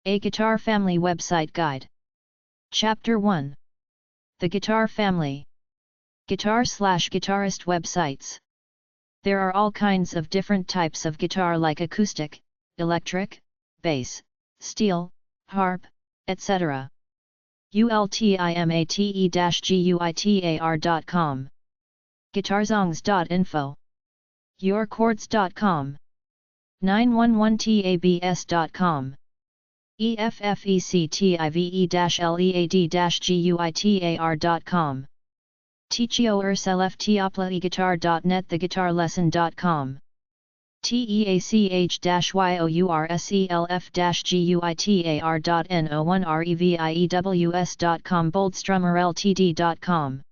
A Guitar Family Website Guide. Chapter 1. The Guitar Family. Guitar/guitarist websites. There are all kinds of different types of guitar like acoustic, electric, bass, steel, harp, etc. ultimate-guitar.com. guitarsongs.info. yourchords.com. 911tabs.com. effective-lead-guitar.com. teachiourselfteoplaeguitar.net. theguitarlesson.com. teachyourself-guitar.no1reviews.com. boldstrummerltd.com.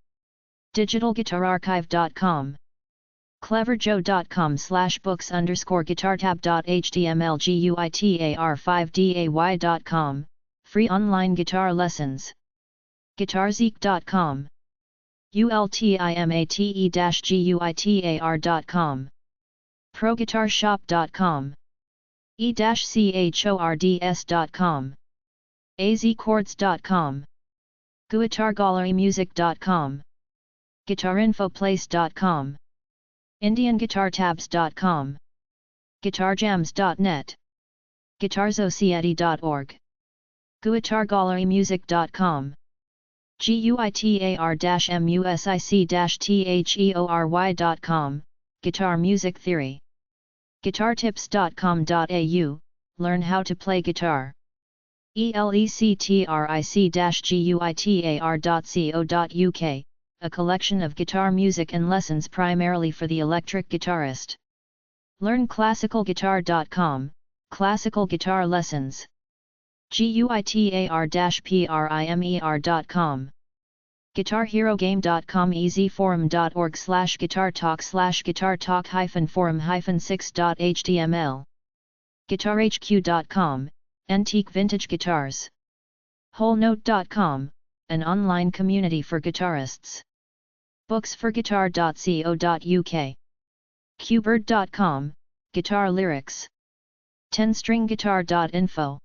digitalguitararchive.com. cleverjoe.com/books_guitartab.html guitar5day.com, free online guitar lessons. guitarzeek.com. ultimate-guitar.com. proguitarshop.com. e-chords.com. azchords.com. guitargallerymusic.com. guitarinfoplace.com. indianguitartabs.com. guitarjams.net. guitarsociety.org. guitargallerymusic.com. guitar-music-theory.com, Guitar Music Theory. guitartips.com.au, learn how to play guitar. electric-guitar.co.uk, a collection of guitar music and lessons primarily for the electric guitarist. learnclassicalguitar.com, classical guitar lessons. guitar-primer.com. guitarherogame.com. easyforum.org/guitartalk/guitartalk-forum-6.html. guitarhq.com, antique vintage guitars. wholenote.com, an online community for guitarists. booksforguitar.co.uk. qbird.com, guitar lyrics. 10stringguitar.info.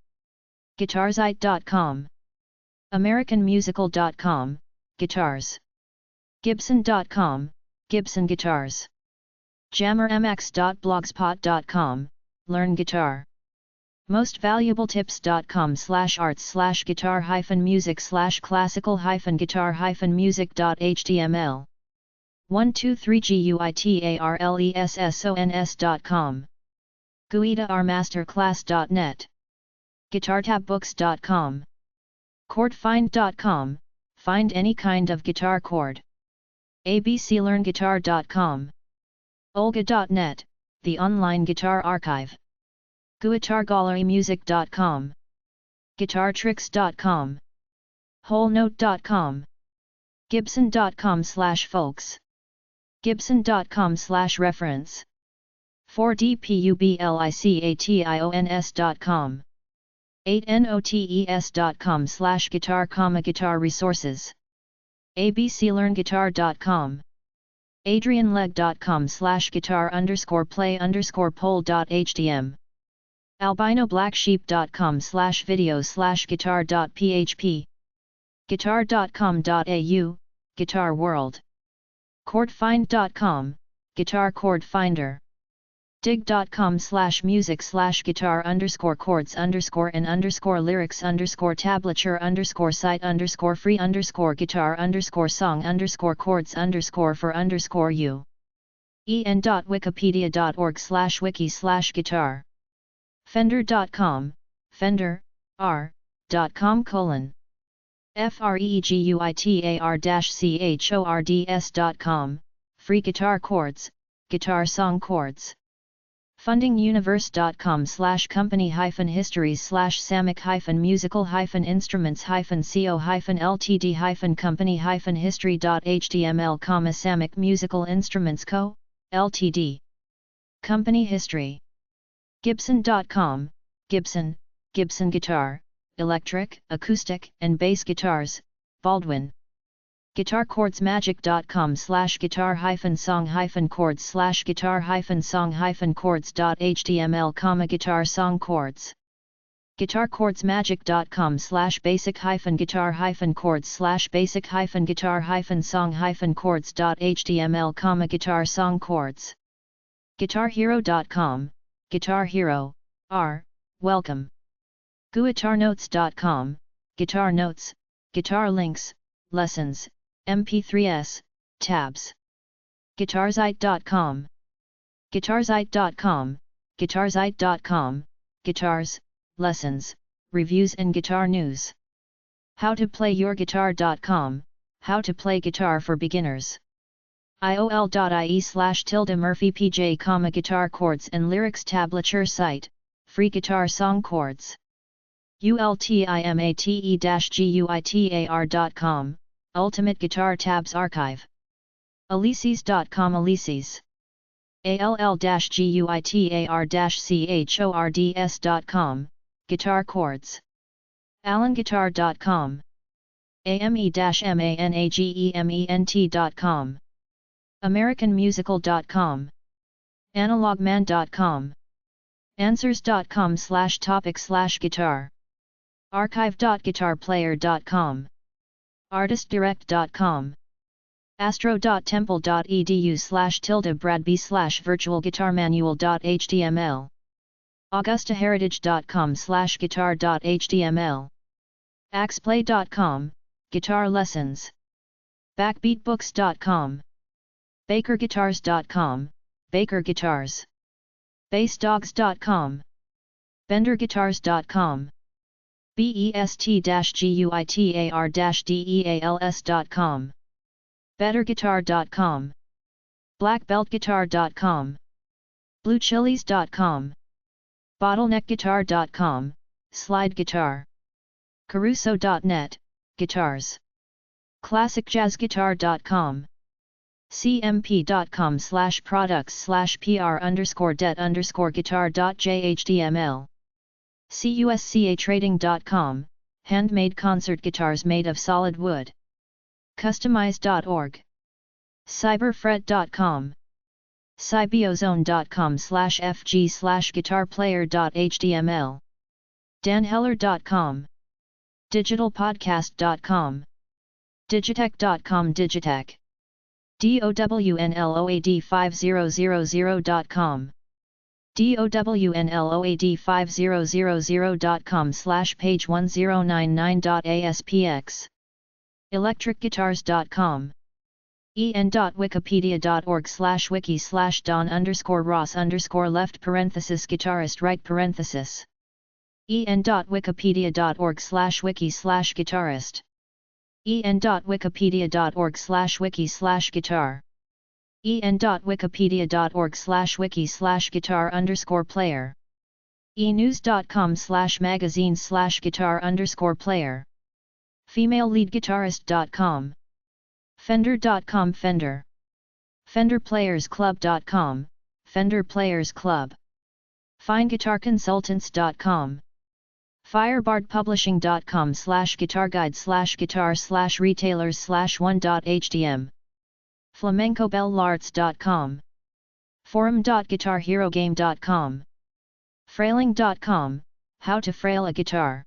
guitarzite.com. americanmusical.com, guitars. gibson.com, Gibson guitars. jammermx.blogspot.com, learn guitar. mostvaluabletips.com/arts/guitar-music/classical-guitar-music.html. 123guitarlessons.com. guitarmasterclass.net. guitartabbooks.com. chordfind.com, find any kind of guitar chord. abclearnguitar.com. olga.net, the online guitar archive. guitargallerymusic.com. guitartricks.com. wholenote.com. gibson.com/folks. gibson.com/reference. 4dpublications.com. 8notes.com/guitar, guitar resources. abclearnguitar.com. adrianlegg.com/guitar_play_pole.htm. albinoblacksheep.com/video/guitar.php. guitar.com.au, Guitar World. chordfind.com, Guitar Chord Finder. dig.com/music/guitar_chords_and_lyrics_tablature_site_song_for_chords_for_u. en.wikipedia.org/wiki/guitar. fender.com, Fender, r.com:, freeguitar-chords.com, free guitar chords, guitar song chords. fundinguniverse.com/company-histories/samic-musical-ltd-company-history.html, Samic Musical Instruments Co., Ltd. Company History. Gibson.com, Gibson, Gibson guitar, electric, acoustic, and bass guitars, Baldwin. guitar-chords/guitar-song-chords/guitar-song-chords.html, guitar song chords. guitarchords magic.com/basic-guitar-chords/basic-guitar-song-chords.html, guitar song chords. guitarhero.com, Guitar Hero, R, welcome. guitarnotes.com, Guitar Notes, Guitar Links, Lessons, MP3s, Tabs. guitarzite.com, guitarzite.com, guitarzite.com, Guitars, Lessons, Reviews and Guitar News. howtoplayyourguitar.com, How to play guitar for beginners. iol.ie/Murphy-PJ, Guitar Chords and Lyrics Tablature Site, Free Guitar Song Chords. ultimate-guitar.com, Ultimate Guitar Tabs Archive. Alesis.com, Alesis. all-guitar-chords.com, Guitar Chords. allenguitar.com. ame-management.com. americanmusical.com. analogman.com. answers.com/topic/guitar. archive.guitarplayer.com. artistdirect.com. astro.temple.edu/bradby/virtualguitarmanual.html. augustaheritage.com/guitar.html. axplay.com, Guitar Lessons. backbeatbooks.com. bakerguitars.com, Baker Guitars. bassdogs.com. benderguitars.com. best-guitar-deals.com. betterguitar.com. blackbeltguitar.com. bluechilies.com. bottleneckguitar.com, slide guitar. caruso.net, guitars. classicjazzguitar.com. cmp.com/products/pr_det_guitar.jhtml. cuscatrading.com, handmade concert guitars made of solid wood. customize.org. cyberfret.com. cybiozone.com/fg/guitarplayer.html. danheller.com. digitalpodcast.com. digitech.com, Digitech. download5000.com. download5000.com/page1099.aspx. electricguitars.com. en.wikipedia.org/wiki/don_ross_left parenthesis guitarist right parenthesis. en.wikipedia.org/wiki/guitarist. en.wikipedia.org/wiki/guitar. en.wikipedia.org/wiki/guitar_player. enews.com/magazines/guitar_player. femaleleadguitarist.com. fender.com, Fender. fenderplayersclub.com, Fender Players Club. fineguitarconsultants.com. firebardpublishing.com/guitarguide/guitar/retailers/1.htm. flamencobellarts.com. forum.guitarherogame.com. frailing.com, How to frail a guitar.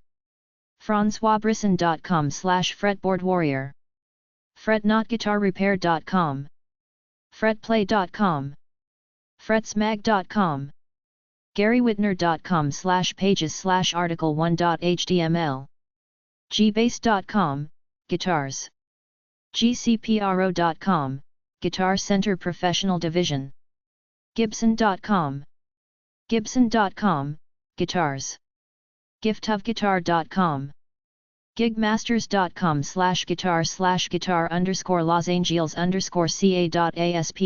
francoisbrisson.com/fretboardwarrior. fretnotguitarrepair.com. fretplay.com. fretsmag.com. garywhitner.com/pages/article1.html. gbass.com, Guitars. gcpro.com, Guitar Center Professional Division. gibson.com. gibson.com, Guitars. giftofguitar.com. gigmasters.com/guitar/guitar_Los Angeles_ca.asp.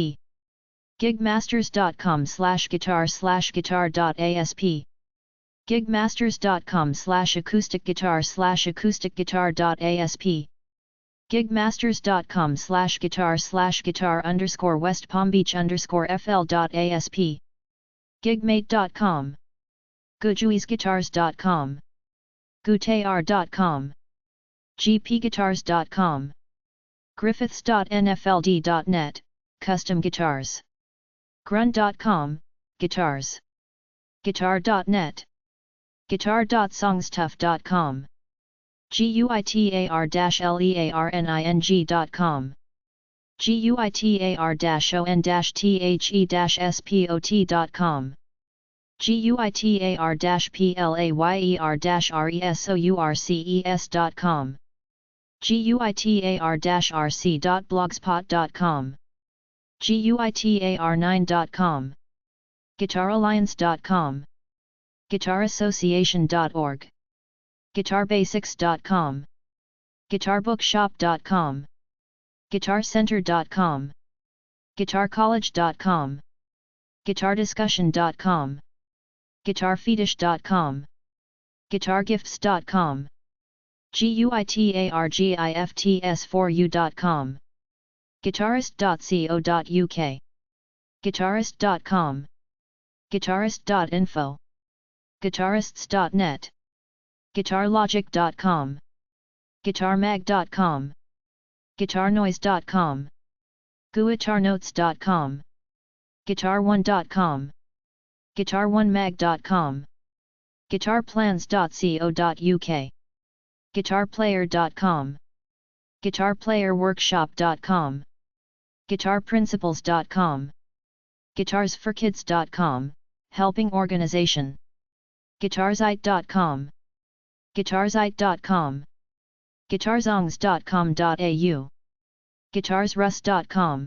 gigmasters.com/guitar/guitar.asp. gigmasters.com/acousticguitar/acousticguitar.asp. gigmasters.com/guitar/west palmbeach_fl.asp. gigmate.com. gujuisguitars.com. gutayar.com. gpguitars.com. griffiths.nfld.net, custom guitars. grun.com, guitars. guitar.net. guitar.songstuff.com, guitar-learning.com, guitar-on-the-spot.com, guitar-player-resources.com, guitar-rc.blogspot.com, guitar9.com, guitaralliance.com, guitarassociation.org, guitarbasics.com, guitarbookshop.com, guitarcenter.com, guitarcollege.com, guitardiscussion.com, guitarfetish.com, guitargifts.com, guitargifts4u.com, guitarist.co.uk, guitarist.com, guitarist.info, guitarists.net, guitarlogic.com, guitarmag.com, guitarnoise.com, guitarnotes.com, guitar1.com, guitar1mag.com, guitarplans.co.uk, guitarplayer.com, guitarplayerworkshop.com, guitarprinciples.com, guitarsforkids.com, helping organization, guitarzite.com, guitarzite.com, guitarzongs.com.au, guitarsrus.com,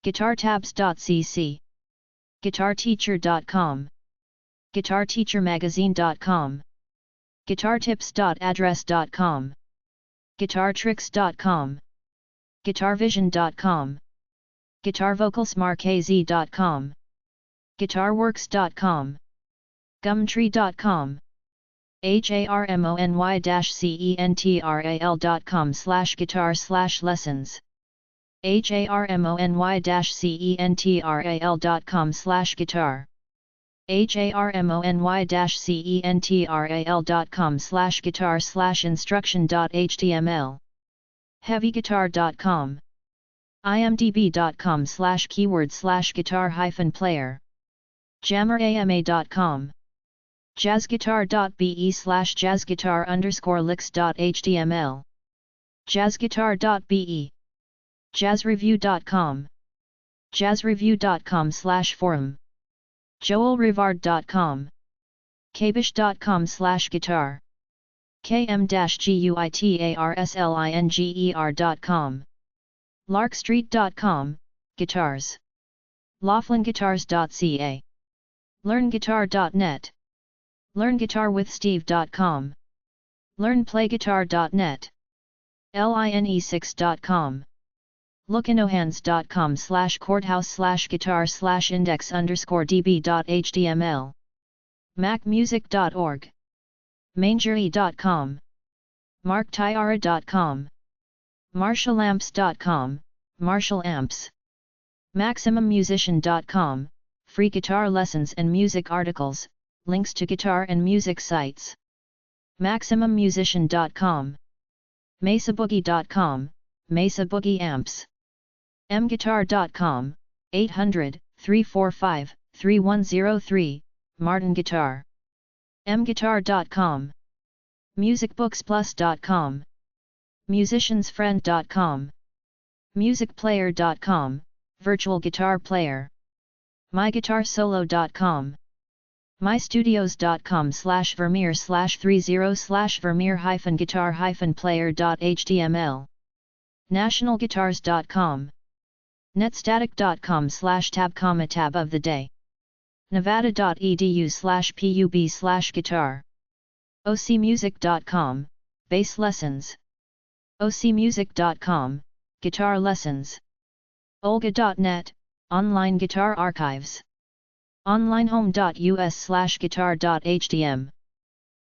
guitartabs.cc, guitarteacher.com, guitarteachermagazine.com, guitartips.address.com, guitartricks.com, guitarvision.com, guitarvocalsmarkaz.com, guitarworks.com, gumtree.com, harmony-central.com/guitar/lessons, harmony-central.com/guitar, harmony-central.com/guitar/instruction.html, heavyguitar.com, imdb.com/keyword/guitar-player, jammerama.com, jazzguitar.be/jazzguitar_licks.html, jazzguitar.be, jazzreview.com, jazzreview.com/forum, joelrivard.com, kbish.com/guitar, km-guitarslingers.com, larkstreet.com, guitars, laughlinguitars.ca, learnguitar.net, learnguitarwithsteve.com, learnplayguitar.net, line6.com, lookinohands.com/courthouse/guitar/index_db.html, macmusic.org, mangery.com, marktiara.com, marshallamps.com, Marshall Amps, maximummusician.com, free guitar lessons and music articles, links to guitar and music sites, maximummusician.com, mesaboogie.com, Mesa Boogie Amps, mguitar.com, 800-345-3103, Martin Guitar, mguitar.com, musicbooksplus.com, musiciansfriend.com, musicplayer.com, virtual guitar player, myguitarsolo.com, mystudios.com/vermeer/30/vermeer-guitar-player.html, nationalguitars.com, netstatic.com/tab, of the day, nevada.edu/pub/guitar, ocmusic.com, bass lessons, ocmusic.com, guitar lessons, olga.net, online guitar archives, onlinehome.us/guitar.htm,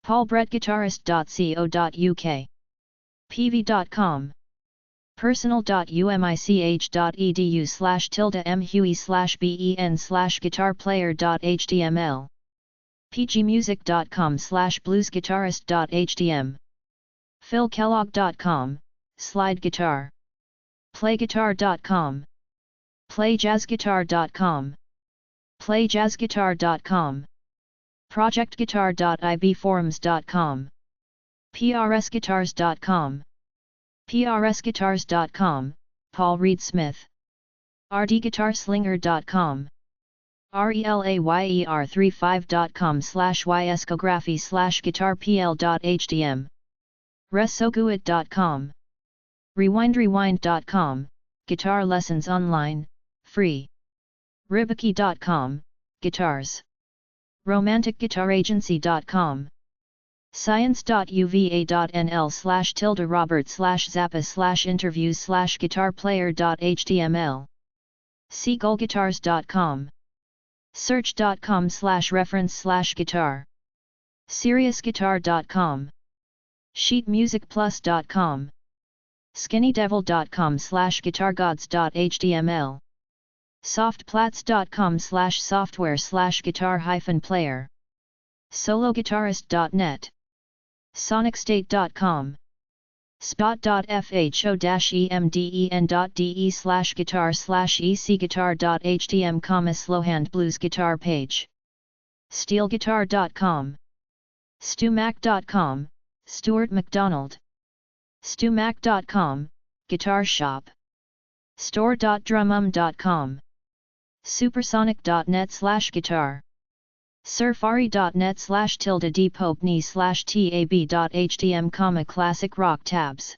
paulbrettguitarist.co.uk, pv.com, personal.umich.edu/mhuey/ben/guitarplayer.html, pgmusic.com/bluesguitarist.htm, philkellogg.com, slide guitar, playguitar.com, playjazzguitar.com, playjazzguitar.com, projectguitar.ibforums.com, prsguitars.com, prsguitars.com, Paul Reed Smith, rdguitarslinger.com, relayyer35.com/yscography/guitarpl.hdm, resoguit.com, rewindrewind.com, guitar lessons online, free, ribaki.com, guitars, romanticguitaragency.com, science.uva.nl/tilde-robert/zappa/interviews/guitarplayer.html, seagullguitars.com, search.com/reference/guitar, seriousguitar.com, sheetmusicplus.com, skinnydevil.com/guitargods.html, softplats.com/software/guitar-player, sologuitarist.net, sonicstate.com, spot.fho-emden.de/guitar/ecguitar.htm, slowhand blues guitar page, steelguitar.com, stumac.com, Stuart McDonald, stumac.com, guitar shop, store.drumum.com, supersonic.net/guitar, surfari.net/depopne/tab.htm, classic rock tabs,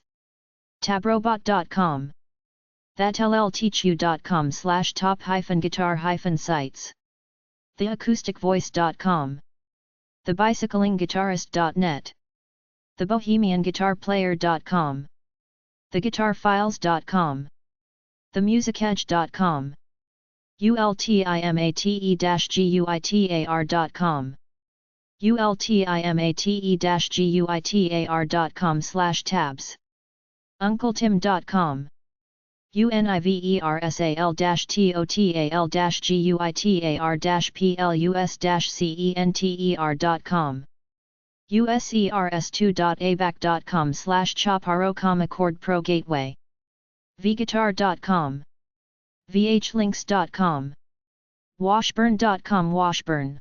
tabrobot.com, thatllteachyou.com/top-guitar-sites, theacousticvoice.com, thebicyclingguitarist.net, thebohemianguitarplayer.com, theguitarfiles.com, themusicedge.com, ultimate-guitar.com, ultimate-guitar.com/tabs, uncletim.com, universal-total-guitar-plus-center.com, users2.abac.com/choparo, chord pro gateway, vguitar.com, vhlinks.com, washburn.com, washburn,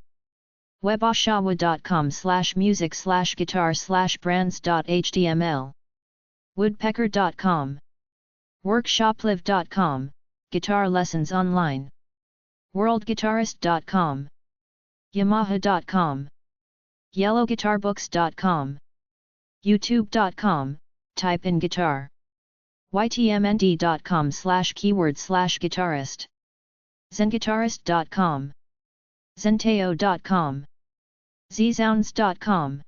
weboshawa.com/music/guitar/brands.html, woodpecker.com, workshoplive.com, guitar lessons online, worldguitarist.com, yamaha.com, yellowguitarbooks.com, youtube.com, type in guitar, ytmnd.com/keyword/guitarist, zenguitarist.com, zenteo.com, zsounds.com,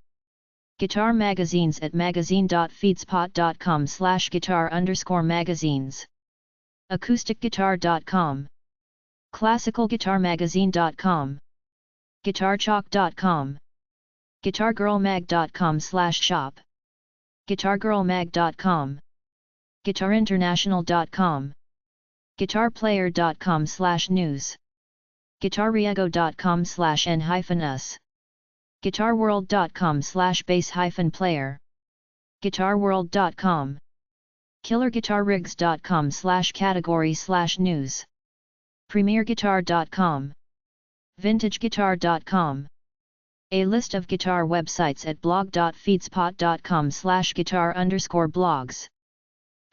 guitar magazines at magazine.feedspot.com/guitar_magazines, acousticguitar.com, classicalguitarmagazine.com, guitarchalk.com, guitargirlmag.com/shop, guitargirlmag.com, guitarinternational.com, guitarplayer.com/news, guitarriego.com/n-us, guitarworld.com/bass-player, guitarworld.com, killerguitarrigs.com/category/news, premierguitar.com, vintageguitar.com. A list of guitar websites at blog.feedspot.com/guitar_blogs,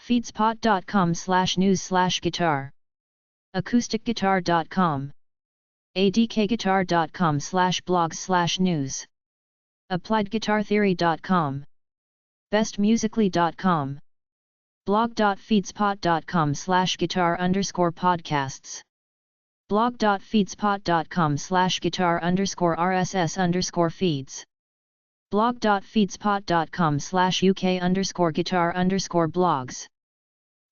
feedspot.com/news/guitar, acousticguitar.com, adkguitar.com/blogs/news, appliedguitartheory.com, bestmusically.com, blog.feedspot.com/guitar_podcasts, blog.feedspot.com/guitar_RSS_feeds, blog.feedspot.com/UK_guitar_blogs,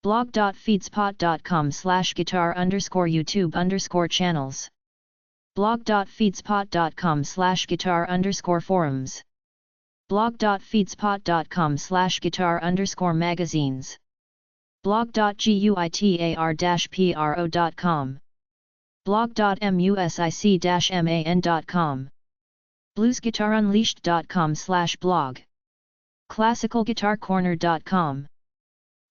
blog.feedspot.com/guitar_YouTube_channels, blog.feedspot.com/guitar_forums, blog.feedspot.com/guitar_magazines, blog.guitar-pro.com, blog.music-man.com, bluesguitarunleashed.com/blog, classicalguitarcorner.com,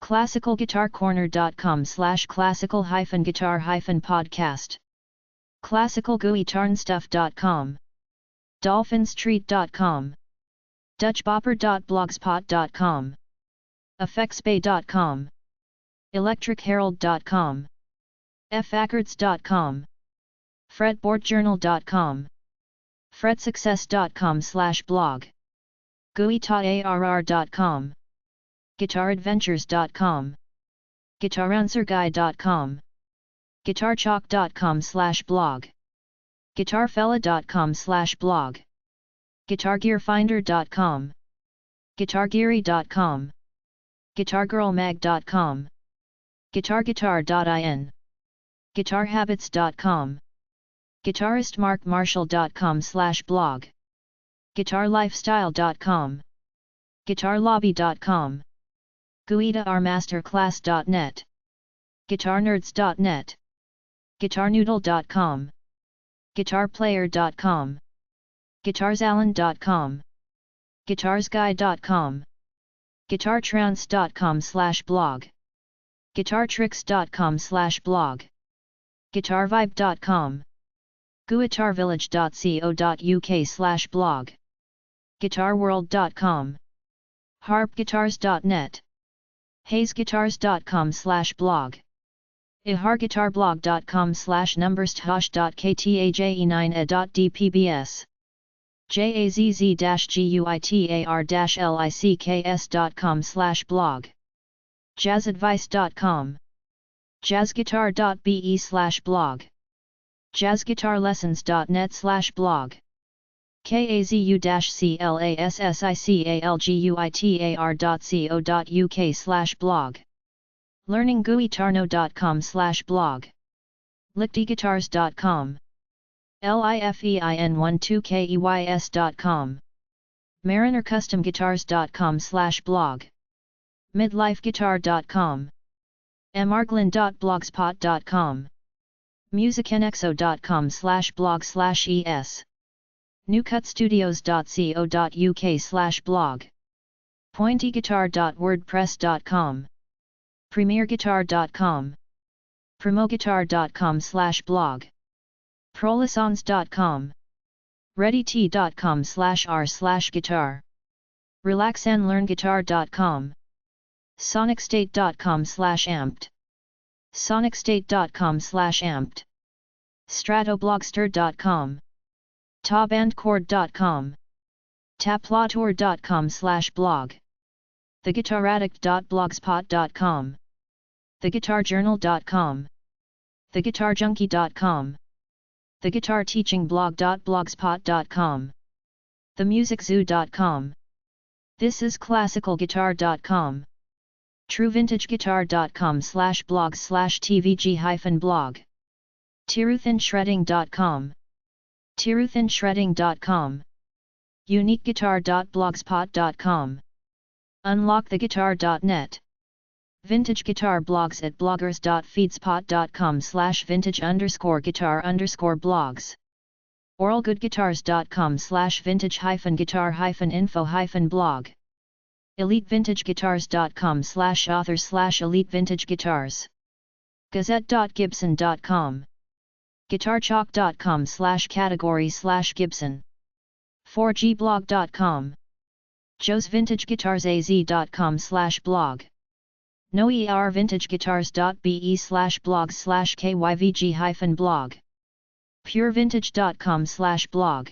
classicalguitarcorner.com/classical-guitar-podcast, classicalguitarnstuff.com, dolphinstreet.com, dutchbopper.blogspot.com, effectsbay.com, electricherald.com, fackards.com, fretboardjournal.com, fretsuccess.com/blog, guitararr.com, guitaradventures.com, guitaranswerguy.com, guitarchalk.com/blog, guitarfella.com/blog, guitargearfinder.com, guitargeary.com, guitargirlmag.com, guitarguitar.in, guitarhabits.com, guitaristmarkmarshall.com/blog, guitarlifestyle.com, guitarlobby.com, guitarmasterclass.net, guitarnerds.net, guitarnoodle.com, guitarplayer.com, guitarsalon.com, guitarsguy.com, guitartrance.com/blog, guitartricks.com/blog, guitarvibe.com, guitarvillage.co.uk/blog, guitarworld.com, harpguitars.net, hazeguitars.com/blog, iharguitarblock.com/numbersthosh.ktaje9a.dpbs, jazz-guitar-licks.com/blog, jazzadvice.com, jazzguitar.be/blog, jazzguitarlessons.net/blog, kazu-classiccalguitar.co.uk/blog, learningguitarno.com/blog, lichteguitars.com, lifein12keys.com, marinercustomguitars.com/blog, midlifeguitar.com, marglin.blogspot.com, musicnexo.com/blog/es, newcutstudios.co.uk/blog, pointyguitar.wordpress.com, premierguitar.com, promoguitar.com/blog, prolissons.com, readyt.com/r/guitar, relaxandlearnguitar.com, sonicstate.com/amped, sonicstate.com/amped, stratoblogster.com, tawbandchord.com, taplautour.com/blog, theguitaraddict.blogspot.com, theguitarjournal.com, theguitarjunkie.com, theguitarteachingblog.blogspot.com, themusiczoo.com, thisisclassicalguitar.com, truevintageguitar.com/blog/tvg-blog, tiruthinshredding.com, tiruthinshredding.com, uniqueguitar.blogspot.com, unlocktheguitar.net, vintage guitar blogs at bloggers.feedspot.com/vintage_guitar_blogs, oralgoodguitars.com/vintage-guitar-info-blog, elitevintageguitars.com/authors/elitevintageguitars, gazette.gibson.com, guitarchalk.com/category/Gibson, 4gblog.com, joesvintageguitarsaz.com/blog, noervintageguitars.be/blog/kyvg-blog, purevintage.com/blog,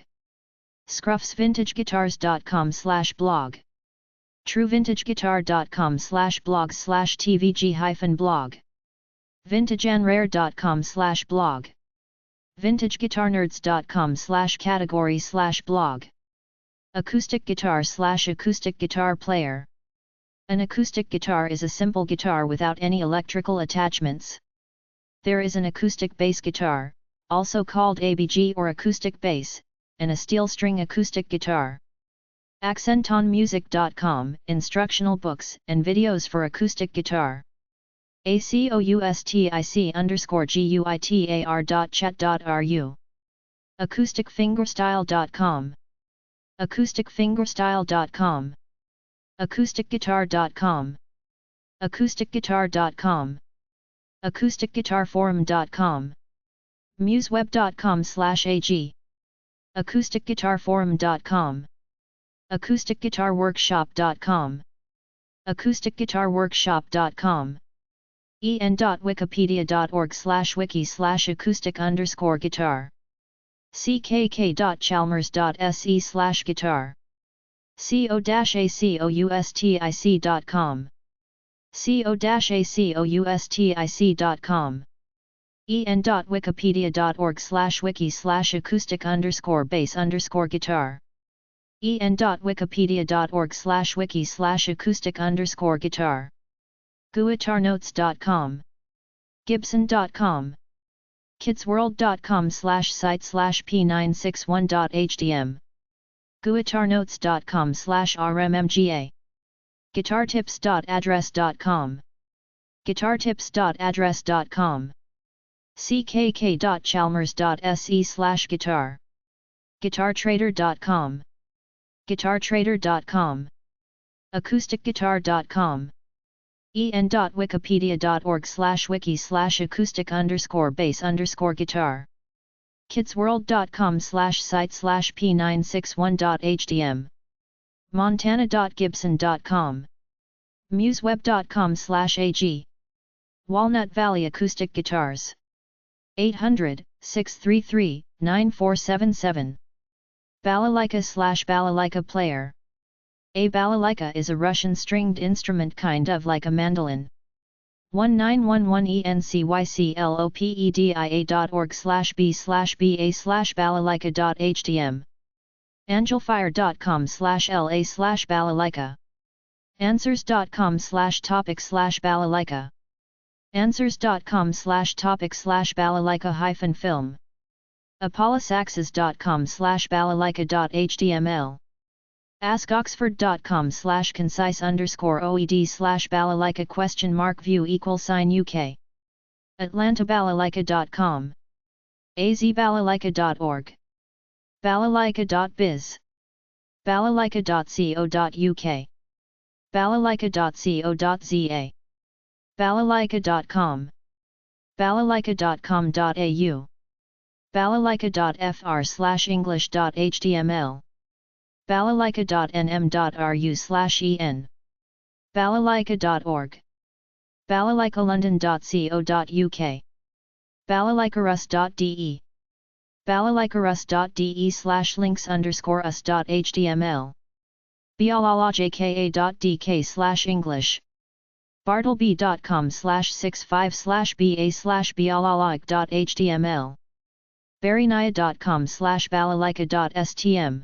scruffsvintageguitars.com/blog, truevintageguitar.com/blog/tvg-blog, vintageandrare.com/blog, vintageguitarnerds.com/category/blog, acoustic guitar/acoustic guitar player. An acoustic guitar is a simple guitar without any electrical attachments. There is an acoustic bass guitar, also called ABG or acoustic bass, and a steel string acoustic guitar. accentonmusic.com, instructional books and videos for acoustic guitar. acoustic_guitar.chat.ru, acousticfingerstyle.com, acousticfingerstyle.com, acousticguitar.com, acousticguitar.com, acousticguitarforum.com, museweb.com/ag acousticguitarforum.com, acousticguitarworkshop.com, acousticguitarworkshop.com, en.wikipedia.org/wiki/acoustic_guitar, ckk.chalmers.se/guitar, co-acoustic.com, co-acoustic.com, en.wikipedia.org/wiki/acoustic_bass_guitar, en.wikipedia.org/wiki/acoustic_guitar, guitarnotes.com, gibson.com, kidsworld.com/site/p961.hdm, guitarnotes.com/rmmga, guitartips.address.com, guitartips.address.com, ckk.chalmers.se/guitar, guitartrader.com, guitartrader.com, acousticguitar.com, en.wikipedia.org/wiki/acoustic_bass_guitar, kidsworld.com/site/p961.hdm, montana.gibson.com, museweb.com/ag, Walnut Valley Acoustic Guitars, 800-633-9477, balalaika/balalaika player. A balalaika is a Russian stringed instrument kind of like a mandolin. 1911encyclopedia.org/b/ba/balalaika.hdm, angelfire.com/la/balalaika, answers.com/topic/balalaika, answers.com/topic/balalaika-film, apollosaxes.com/balalaika.html, askoxford.com/concise_oed/balalaika?view=UK, atlantabalalaika.com, azbalalaika.org, balalaika.biz, balalaika.co.uk, balalaika.co.za, balalaika.com, balalaika.com.au, balalaika.fr/english.html, balalaika.nm.ru/en, balalaika.org, balalaikalondon.co.uk, balalaikarus.de, balalaikarus.de/links_us.html, bialalajka.dk/english, bartleby.com/65/ba/bialalaik.html, barrynaya.com/balalaika.stm,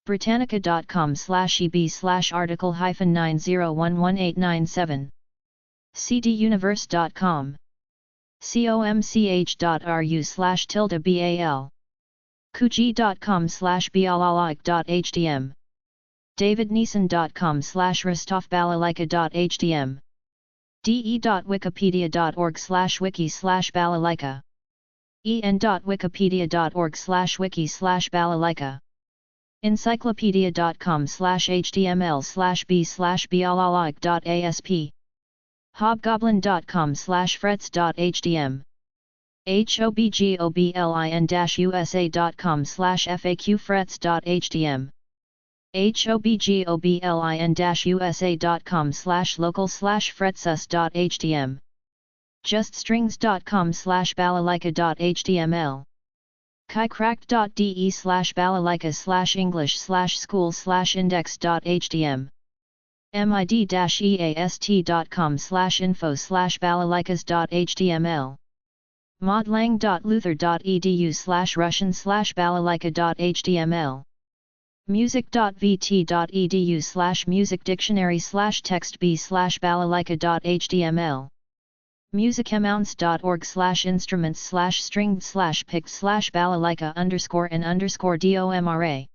britannica.com/eb/article-90111897, cduniverse.com, comch.ru/bal, kuji.com/bialalaik.htm, davidneeson.com/rostofbalalaika.htm, de.wikipedia.org/wiki/balalaika, en.wikipedia.org/wiki/balalaika, encyclopedia.com/html/b/bialalaik.asp, hobgoblin.com/frets.hdm, hobgoblin-usa.com/faqfrets.hdm, hobgoblin-usa.com/local/fretsus.htm, juststrings.com/balalaika.html, kicracked.de/balalaika/english/school/index.htm, mid-east.com/info/balalaikas.html, modlang.luther.edu/russian/balalaika.html, music.vt.edu/musicdictionary/textb/balalaika.html, musicamounts.org/instruments/string/pict/balalaika_n_domra,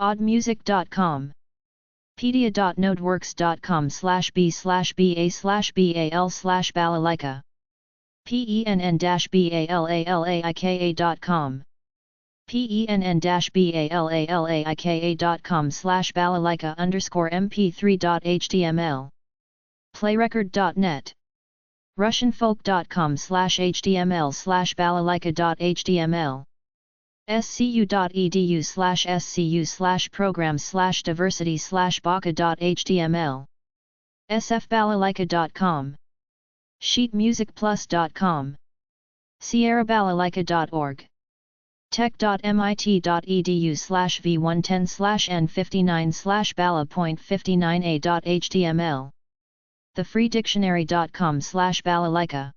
oddmusic.com, pedia.nodeworks.com/b/ba/bal/balalaika, penn-balalaika.com, penn-balalaika.com/balalaika_mp3.html, playrecord.net, russianfolk.com/html/balalaika.html, scu.edu/scu/programs/diversity/baka.html sfbalalaika.com sheetmusicplus.com sierrabalalaika.org tech.mit.edu/v110/n59/bala.59a.html thefreedictionary.com/balalaika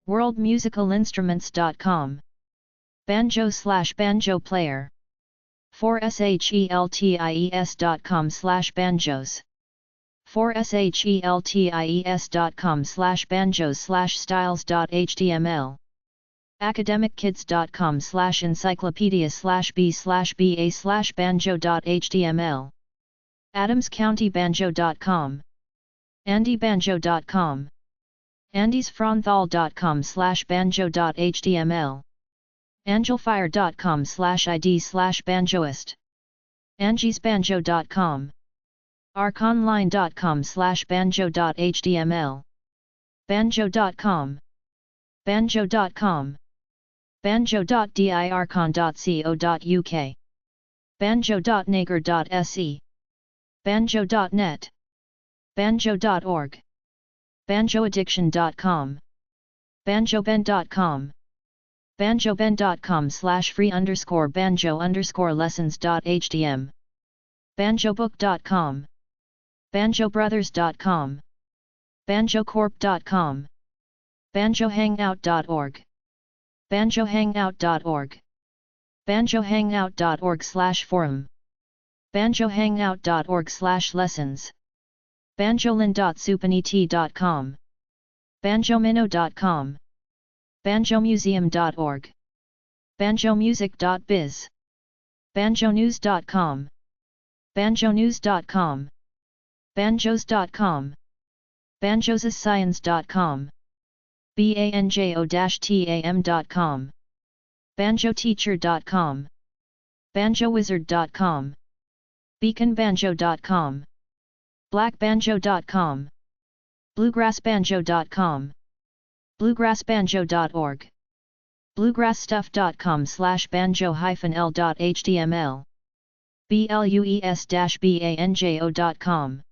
worldmusicalinstruments.com banjo/banjo player 4shelties.com/banjos 4shelties.com/banjos/styles.html academickids.com/encyclopedia/b/ba/banjo.html adamscountybanjo.com andybanjo.com andysfronthal.com/banjo.html angelfire.com/id/banjoist angiesbanjo.com arconline.com/banjo.html banjo.com banjo.com banjo.dircon.co.uk banjo.nager.se banjo.net banjo.org banjoaddiction.com banjoben.com banjoben.com/free_banjo_lessons.htm banjobook.com banjobrothers.com banjocorp.com banjohangout.org banjohangout.org banjohangout.org/forum banjohangout.org/lessons banjolin.supanet.com banjomino.com banjomuseum.org banjomusic.biz banjonews.com banjonews.com banjos.com banjosascience.com banjo-tam.com banjoteacher.com banjowizard.com beaconbanjo.com blackbanjo.com bluegrassbanjo.com bluegrassbanjo.org bluegrassstuff.com/banjo-l.html blues-banjo.com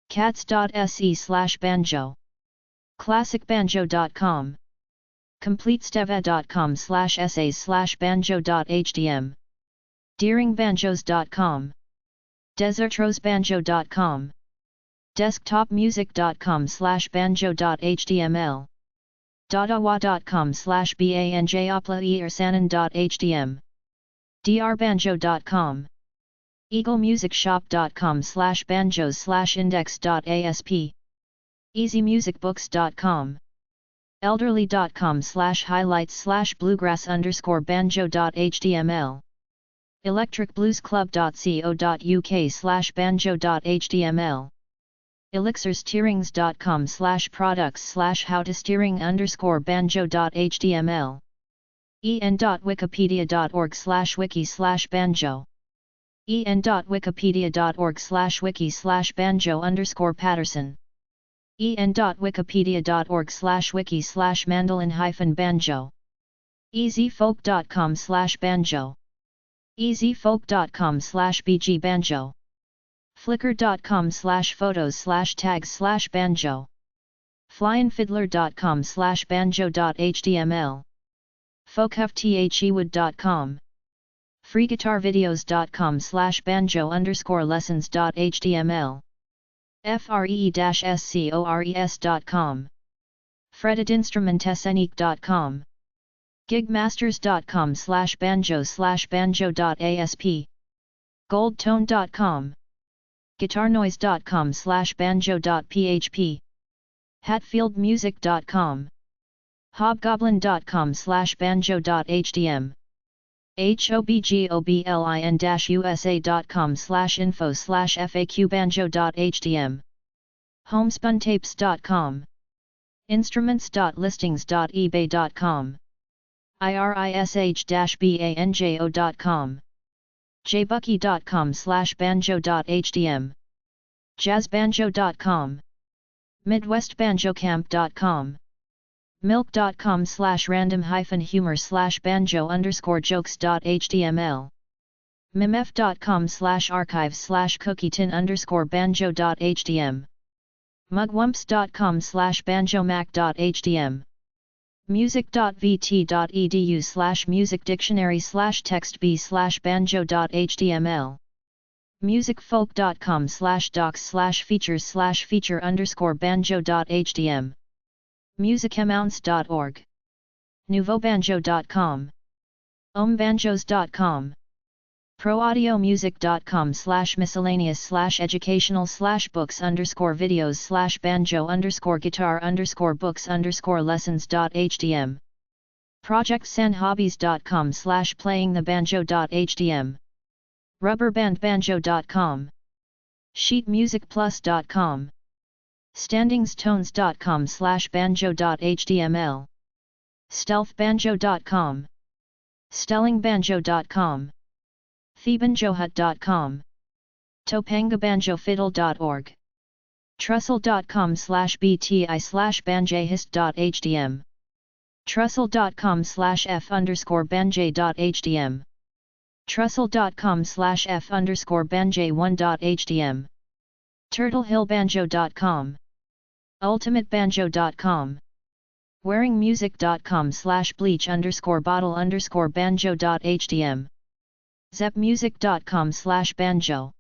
cats.se/banjo classicbanjo.com completesteva.com/essays/banjo.htm deeringbanjos.com desertrosbanjo.com desktopmusic.com/banjo.html dadawa.com/banjoplaeirsanan.htm drbanjo.com eaglemusicshop.com/banjos/index.asp easymusicbooks.com elderly.com/highlights/bluegrass_banjo.html electricbluesclub.co.uk/banjo.html elixirsteerings.com/howtosteering_banjo.html en.wikipedia.org/wiki/banjo en.wikipedia.org/wiki/banjo_Patterson en.wikipedia.org/wiki/mandolin-banjo easyfolk.com/banjo easyfolk.com/bgbanjo flickr.com/photos/tags/banjo flyinfiddler.com/banjo.html folkhufthewood.com freeguitarvideos.com/banjo_lessons.html free-scores.com fretedinstrumentesenique.com gigmasters.com/banjo/banjo.asp goldtone.com guitarnoise.com/banjo.php hatfieldmusic.com hobgoblin.com/banjo.htm hobgoblin.com/info/faqbanjo.htm homespuntapes.com instruments.listings.ebay.com irish-banjo.com jbucky.com/banjo.htm jazzbanjo.com midwestbanjocamp.com milk.com/random-humor/banjo_jokes.html mimef.com/archives/cookietin_banjo.htm mugwumps.com/banjomac.htm music.vt.edu/musicdictionary/textb/banjo.html musicfolk.com/docs/features/feature_banjo.htm musicamounts.org nouveaubanjo.com ohmbanjos.com proaudiomusic.com/miscellaneous/educational/books_guitar_books_lessons.htm projectsanhobbies.com/playingthebanjo.htm rubberbandbanjo.com sheetmusicplus.com standingstones.com/banjo.html stealthbanjo.com stellingbanjo.com thebanjohut.com topangabanjofiddle.org trussell.com/bti/banjahist.htm trussell.com/f_banjay.htm trussell.com/f_banjay1.htm turtlehillbanjo.com ultimatebanjo.com wearingmusic.com/bleach_bottle_banjo.htm zepmusic.com/banjo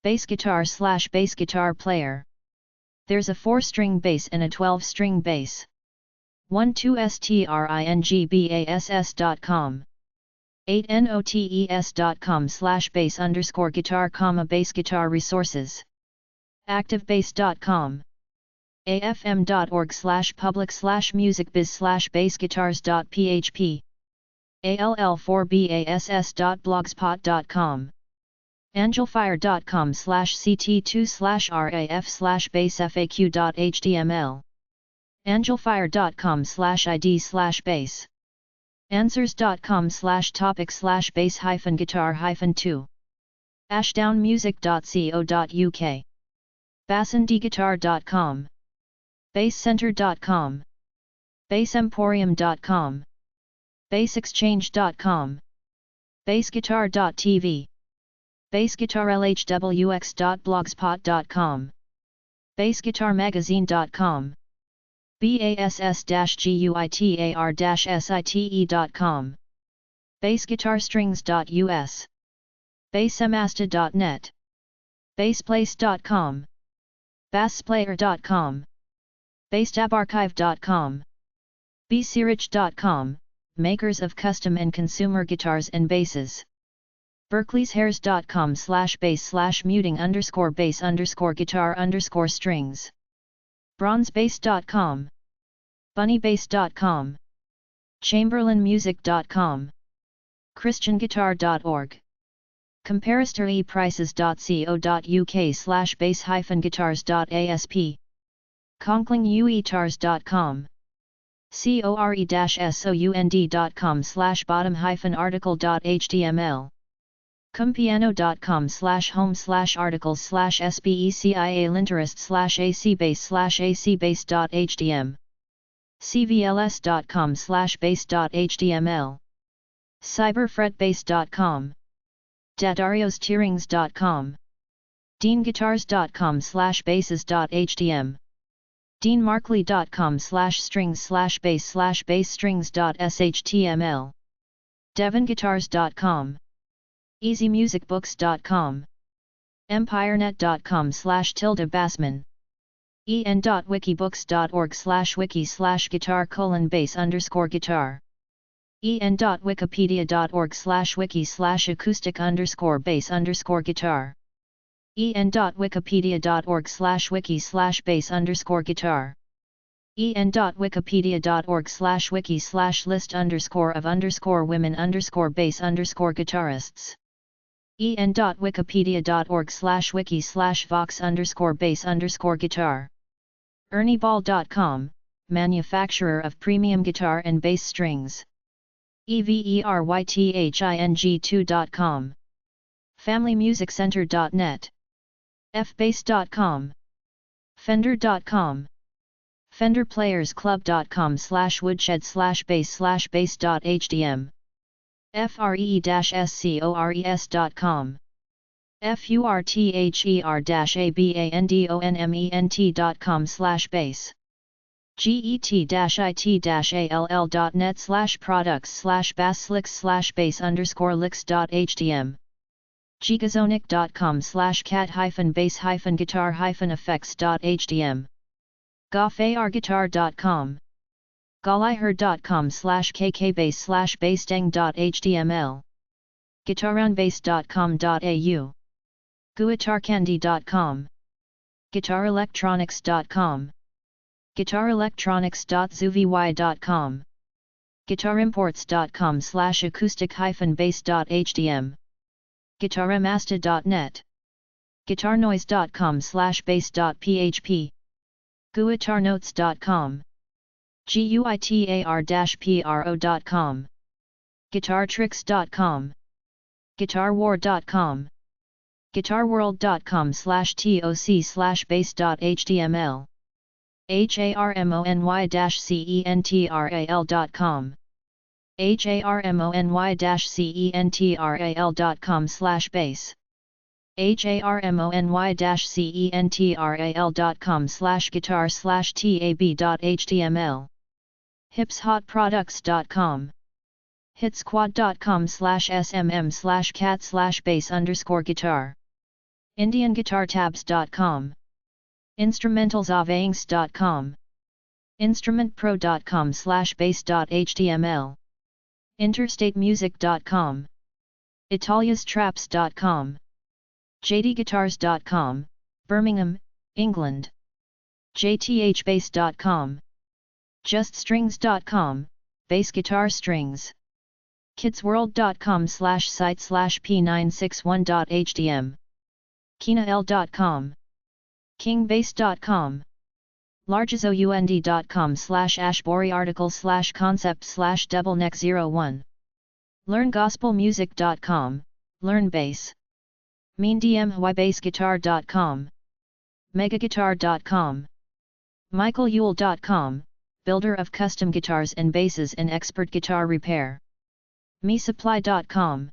bass guitar/bass guitar player. There's a 4-string bass and a 12-string bass. 12stringbass.com 8notes.com/bass_guitar, bass guitar resources. activebass.com afm.org/public/musicbiz/bassguitars.php all4bass.blogspot.com angelfire.com/ct2/raf/bassfaq.html angelfire.com/id/bass answers.com/topic/bass-guitar-2 ashdownmusic.co.uk bassendeguitar.com basscenter.com bassemporium.com bassexchange.com bassguitar.tv bassguitarlhwx.blogspot.com bassguitarmagazine.com bass-guitar-site.com bassguitarstrings.us bassemasta.net bassplace.com bassplayer.com basstabarchive.com bsirich.com, makers of custom and consumer guitars and basses. berkeleyshairs.com/bass/muting_bass_guitar_strings bronzebass.com bunnybass.com chamberlainmusic.com christianguitar.org comparistoryprices.co.uk/bass-guitars.asp conklingguitars.com core-sound.com/bottom-article.html cumpiano.com/home/articles/sbecialinterest/acbass/acbass.htm cvls.com/bass.html cyberfretbass.com dadariostirings.com deanguitars.com/basses.htm deanmarkley.com/strings/bass/bassstrings.shtml devonguitars.com easymusicbooks.com empirenet.com/bassman en.wikibooks.org/wiki/guitar:bass_guitar en.wikipedia.org/wiki/acoustic_bass_guitar en.wikipedia.org/wiki/bass_guitar en.wikipedia.org/wiki/list_of_women_bass_guitarists en.wikipedia.org/wiki/vox_bass_guitar ernieball.com, manufacturer of premium guitar and bass strings everything2.com familymusiccenter.net fbass.com fender.com fenderplayersclub.com/woodshed/bass/bass.hdm fre-scores.com further-abandonment.com/bass get-all.net/products/bass/licks/bass_licks.htm gigazonic.com/cat-bass-guitar-effects.htm goffarguitar.com gollyher.com/kkbass/bassdeng.html guitaranbass.com.au guitarcandy.com guitarelectronics.com guitarelectronics.zuvy.com guitarimports.com/acoustic-bass.htm guitaremasta.net guitarnoise.com/bass.php guitarnotes.com guitar-pro.com guitartricks.com guitarwar.com guitarworld.com/toc/bass.html harmony-central.com harmony-central.com/bass harmony-central.com/guitar/tab.html hipshotproducts.com hitsquad.com/smm/cat/bass_guitar indianguitartabs.com instrumentalsofangst.com instrumentpro.com/bass.html interstatemusic.com italiastraps.com jdguitars.com Birmingham, England jthbass.com juststrings.com bass guitar strings kidsworld.com/site/p961.htm kinael.com kingbass.com largezound.com/ashbury-article/concept/doubleneck01 learngospelmusic.com learn bass meandmybassguitar.com megaguitar.com michaelyule.com builder of custom guitars and basses and expert guitar repair mesupply.com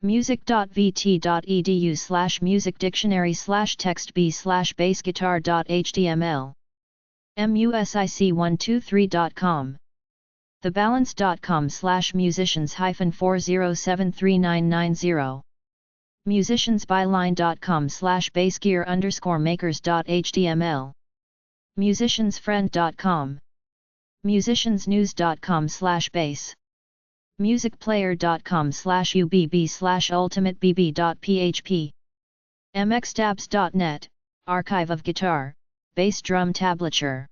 music.vt.edu/musicdictionary/textb/bassguitar.html music123.com thebalance.com/musicians-40739990 musiciansbyline.com/bassgear_makers.html musiciansfriend.com musiciansnews.com/bass musicplayer.com/ubb/ultimatebb.php mxtabs.net archive of guitar bass drum tablature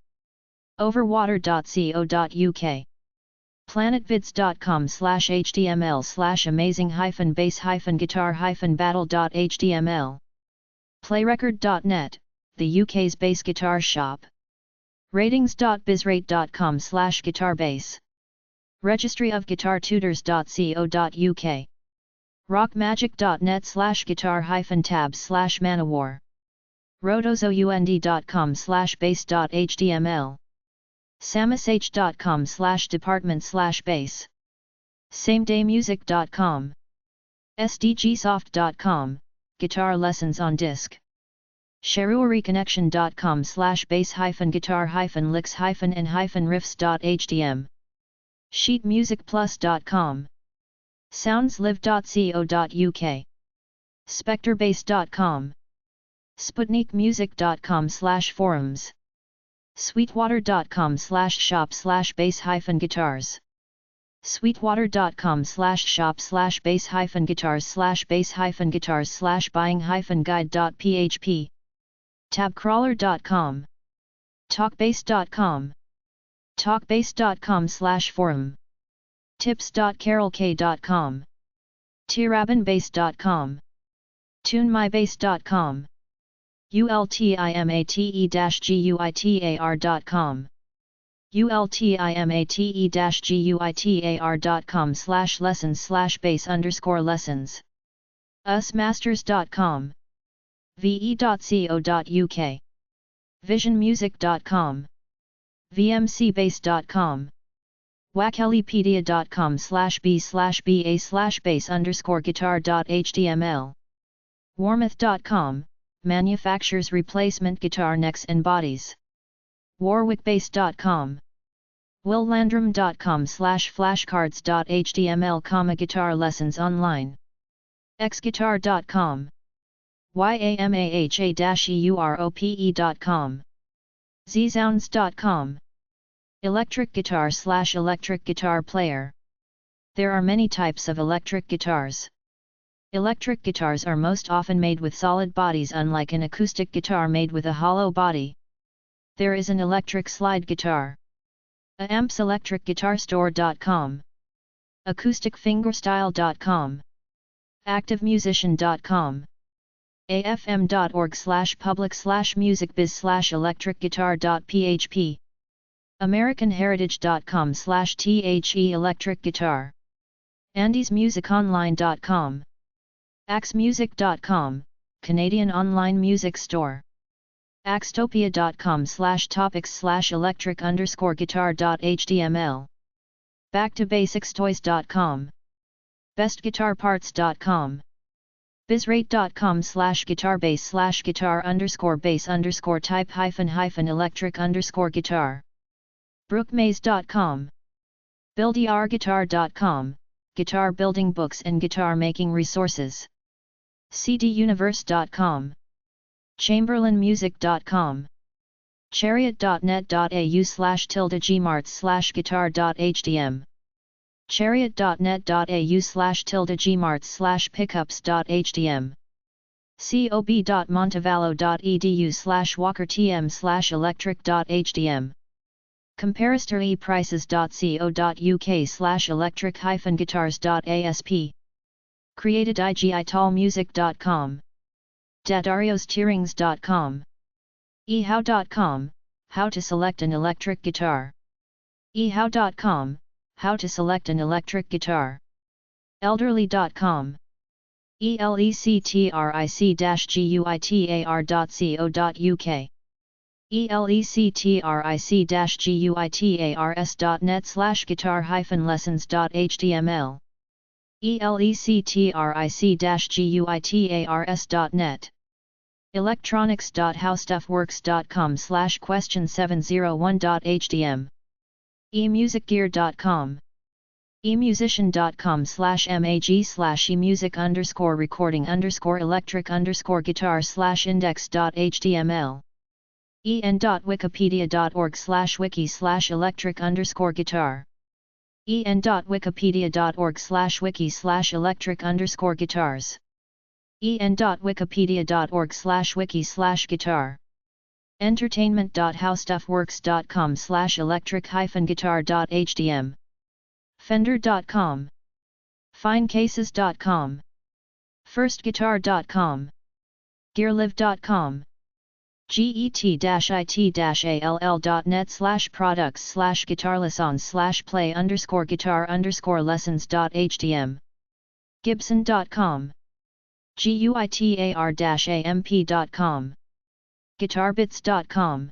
overwater.co.uk planetvids.com/html/amazing-bass-guitar-battle.html playrecord.net the UK's bass guitar shop ratings.bizrate.com/guitarbass registry of guitar-tutors.co.uk rockmagic.net/guitar-tabs/manowar rotozound.com/bass.html samishh.com/department/bass samedaymusic.com sdgsoft.com guitar lessons on disc sharureconnection.com/bass-guitar-licks-and-riffs.htm sheetmusicplus.com soundslive.co.uk spectrebass.com sputnikmusic.com/forums sweetwater.com/shop/bass-guitars sweetwater.com/shop/bass-guitars/buying-guide.php tabcrawler.com talkbass.com talkbass.com/forum tips.carolk.com tirabinbass.com tunemybass.com ultimate-guitar.com ultimate-guitar.com/lessons/bass_lessons usmasters.com ve.co.uk visionmusic.com vmcbase.com, wakelipedia.com/b/ba/bass_guitar.html, warmouth.com, manufactures replacement guitar necks and bodies, warwickbase.com, willlandrum.com/flashcards.html, guitar lessons online, xguitar.com, yamaha-europe.com, zsounds.com, electric guitar/electric guitar player. There are many types of electric guitars. Electric guitars are most often made with solid bodies, unlike an acoustic guitar made with a hollow body. There is an electric slide guitar. ampselectricguitarstore.com, acousticfingerstyle.com, activemusician.com, afm.org/public/musicbiz/electricguitar.php, americanheritage.com/the electric guitar, andysmusiconline.com, axmusic.com, Canadian online music store, axtopia.com/topics/electric_guitar.html, backtobasicstoys.com, bestguitarparts.com, bizrate.com/guitar_bass/guitar_type-electric_guitar, brookmaze.com, builderguitar.com, guitar building books and guitar making resources, cduniverse.com, chamberlainmusic.com, chariot.net.au/gmarts/guitar.htm, chariot.net.au/gmarts/pickups.htm, cob.montevallo.edu/walkertm/electric.htm, comparistoreprices.co.uk/electric-guitars.asp, createdIGITallmusic.com, dadariostierings.com, ehow.com, how to select an electric guitar, ehow.com, how to select an electric guitar, elderly.com, electric-guitar.co.uk, electric-guitar-lessons.html, electric-guitars.net, electronics.howstuffworks.com/question701.htm, emusicgear.com, emusician.com/mag/emusic_recording_electric_guitar/index.html, en.wikipedia.org/wiki/electric_guitar, en.wikipedia.org/wiki/electric_guitars, en.wikipedia.org/wiki/guitar, entertainment.howstuffworks.com/electric-guitar.htm, fender.com, finecases.com, firstguitar.com, gearlive.com, get-it-all.net/products/guitarlessons/play_guitar_lessons.htm, gibson.com, guitar-amp.com, guitarbits.com,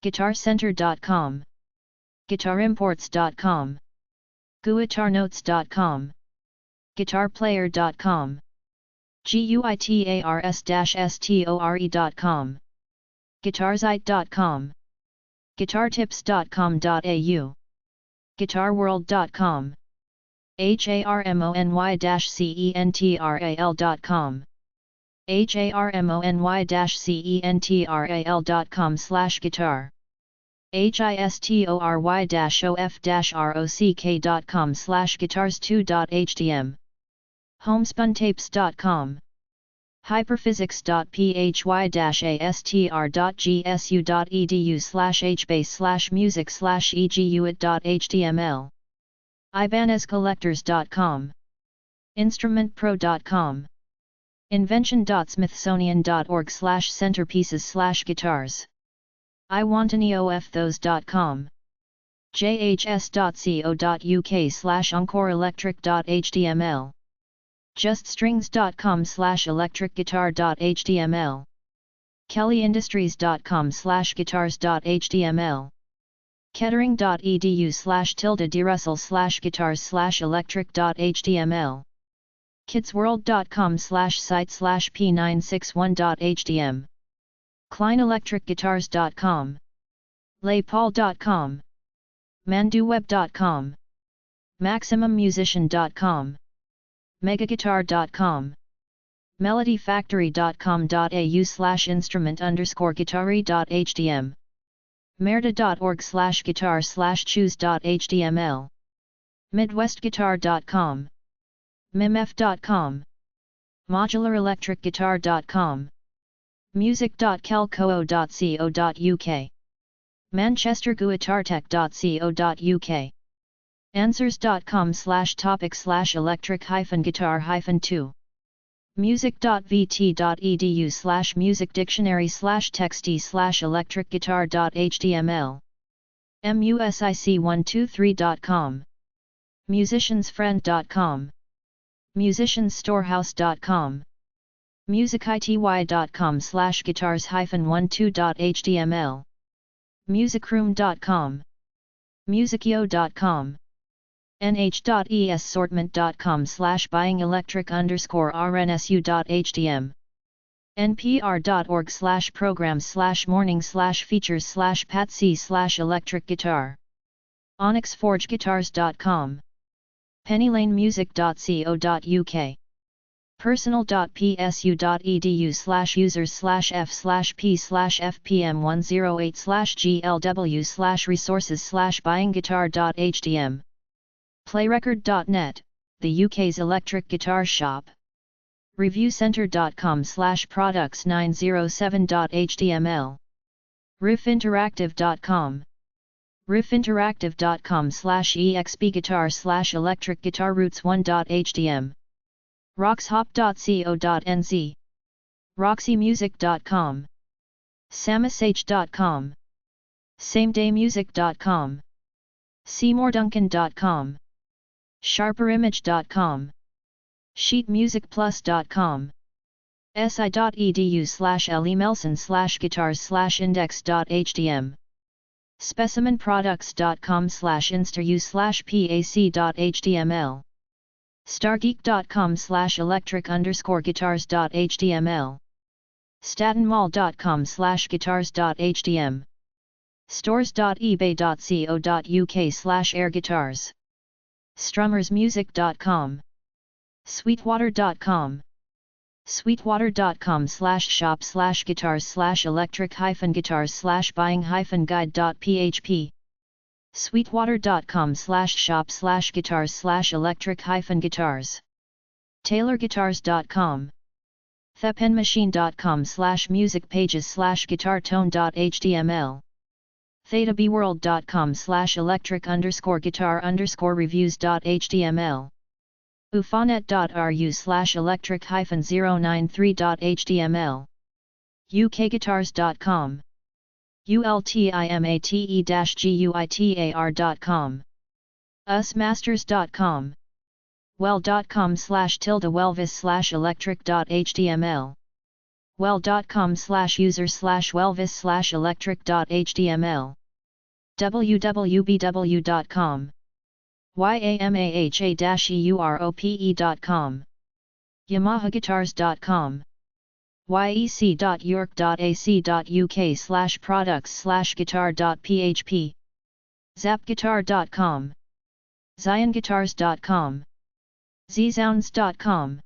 guitarcenter.com, guitarimports.com, guitarnotes.com, guitarplayer.com, guitars-store.com, guitarzite.com, guitartips.com.au, guitarworld.com, harmony-central.com, harmony-central.com/guitar, history-of-rock.com/guitars2.htm, homespuntapes.com, hyperphysics.phy-ast.gsu.edu/hbase/music/eguit.html, ibanezcollectors.com, instrumentpro.com, invention.smithsonian.org/centerpieces/guitars, iwantoneofthose.com, jhs.co.uk/encoreelectric.html, juststrings.com/electricguitar.html, kellyindustries.com/guitars.html, kettering.edu/tilde-derussell/guitars/electric.html kidsworld.com/site/p961.hdm kleinelectricguitars.com laypaul.com manduweb.com maximummusician.com megaguitar.com melodyfactory.com.au/instrument_guitari.hdm merda.org/guitar/choose.html midwestguitar.com mimf.com modularelectricguitar.com music.kelco.co.uk manchesterguitartech.co.uk answers.com/topic/electric-guitar-2 music.vt.edu/musicdictionary/texty/electricguitar.html music123.com musiciansfriend.com musiciansstorehouse.com musicity.com/guitars-12.html musicroom.com musicio.com nh.esortment.com/buying-electric_rnsu.htm npr.org/programs/mornings/features/patsy/electric guitar onyxforgeguitars.com pennylanemusic.co.uk personal.psu.edu/users/f/p.m108/glw/resources/buyingguitar.htm playrecord.net, the UK's electric guitar shop reviewcentre.com/products907.html riffinteractive.com riffinteractive.com/expguitar/electric-guitar-roots1.htm roxhop.co.nz roxymusic.com samush.com samedaymusic.com seymourduncan.com sharperimage.com sheetmusicplus.com si.edu/lemelson/guitars/index.htm specimenproducts.com/instau/pac.html stargeek.com/electric_guitars.html statenmall.com/guitars.htm stores.ebay.co.uk/airguitars strummersmusic.com sweetwater.com sweetwater.com/shop/guitars/electric-guitars/buying-guide.php sweetwater.com/shop/guitars/electric-guitars taylorguitars.com thepenmachine.com/musicpages/guitartone.html thetabworld.com/electric_guitar_reviews.html ufonet.ru/electric-093.html ukguitars.com ultimate-guitar.com usmasters.com well.com/tilde-welvis/electric.html well.com/user/welvis/electric.html www.bw.com yamaha-europe.com yamahaguitars.com yec.york.ac.uk/products/guitar.php zapguitar.com zionguitars.com zsounds.com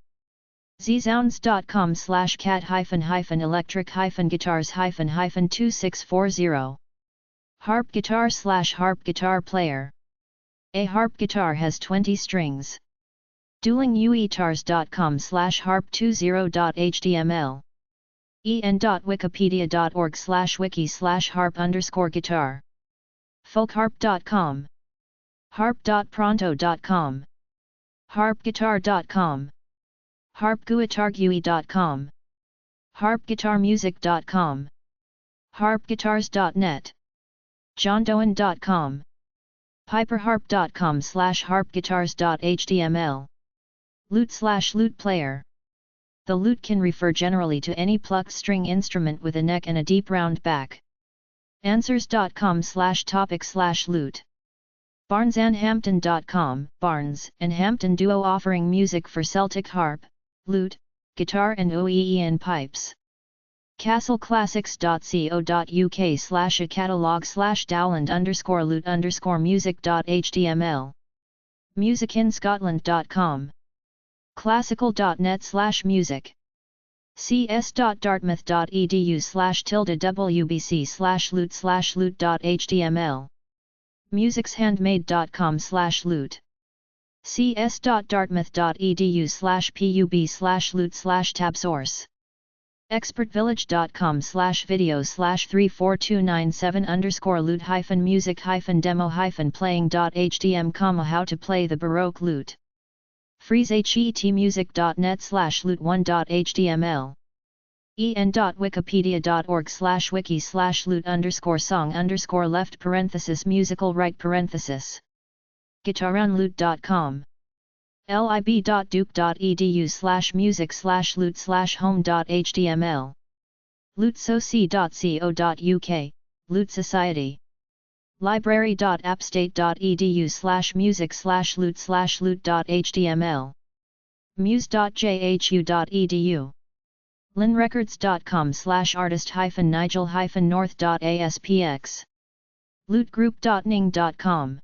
zsounds.com/cat-electric-guitars-264 harp guitar/harp guitar player. A harp guitar has 20 strings. duelinguitars.com/harp20.html en.wikipedia.org/wiki/harp_guitar folkharp.com harp.pronto.com harpguitar.com harpguitargui.com harpguitarmusic.com harpguitars.net johndoan.com piperharp.com/harpguitars.html lute/lute player. The lute can refer generally to any plucked string instrument with a neck and a deep round back. Answers.com/topic/loot. BarnesandHampton.com, Barnes and Hampton duo offering music for Celtic harp, lute, guitar and OEEN pipes. castleclassics.co.uk/a catalog/dowland_loot_music.html. musicinscotland.com. classical.net/music. cs.dartmouth.edu/loot/loot.html. musicshandmade.com/loot. cs.dartmouth.edu/pub/loot/tabsource. expertvillage.com/videos/34297_loot-music-demo-playing.htm, how to play the Baroque lute. freezehetmusic.net/loot1.html. en.wikipedia.org/wiki/loot_song_left parenthesis musical right parenthesis. guitarunloot.com. lib.duke.edu/music/loot/home.html. lootsoc.co.uk, Loot Society. library.appstate.edu/music/loot/loot.html. muse.jhu.edu. linrecords.com/artist-nigel-north.aspx. lootgroup.ning.com.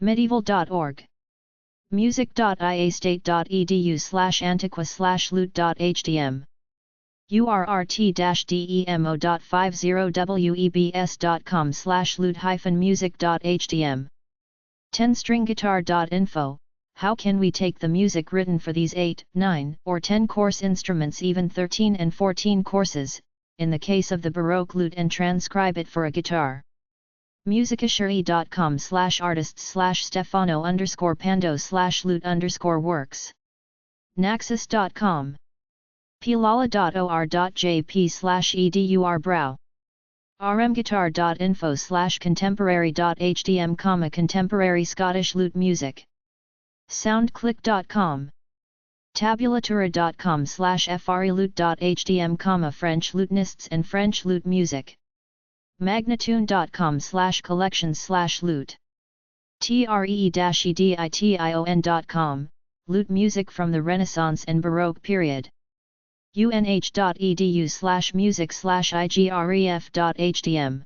medieval.org. music.iastate.edu/antiqua/loot.htm. urrt-demo.50webs.com/loot-music.htm. 10stringguitar.info. How can we take the music written for these 8, 9, or 10 course instruments, even 13 and 14 courses, in the case of the Baroque lute, and transcribe it for a guitar? musicashery.com/artists/Stefano_Pando/loot_works. naxos.com. pilala.or.jp/edurbrow. rmguitar.info/contemporary.htm, contemporary Scottish lute music. soundclick.com. tabulatura.com/freelute.htm, French lutenists and French lute music. magnatune.com/collections/lute. tre-edition.com, lute music from the Renaissance and Baroque period. unh.edu/music/igref.htm.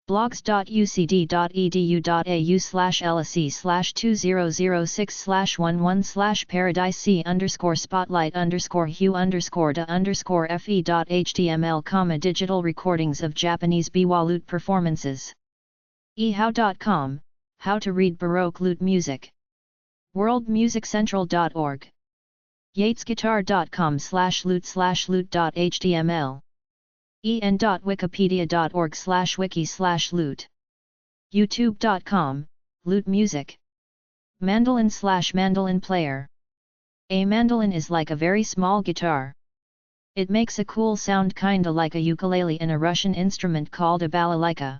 blogs.ucd.edu.au/lsc/11/paradise-c_spotlight_hue_da_fe.html, digital recordings of Japanese biwa lute performances. ehow.com, how to read Baroque lute music. worldmusiccentral.org. yatesguitar.com/loot/loot.html. en.wikipedia.org/wiki/loot. youtube.com, lute music. mandolin/mandolin player. A mandolin is like a very small guitar. It makes a cool sound kinda like a ukulele and a Russian instrument called a balalaika.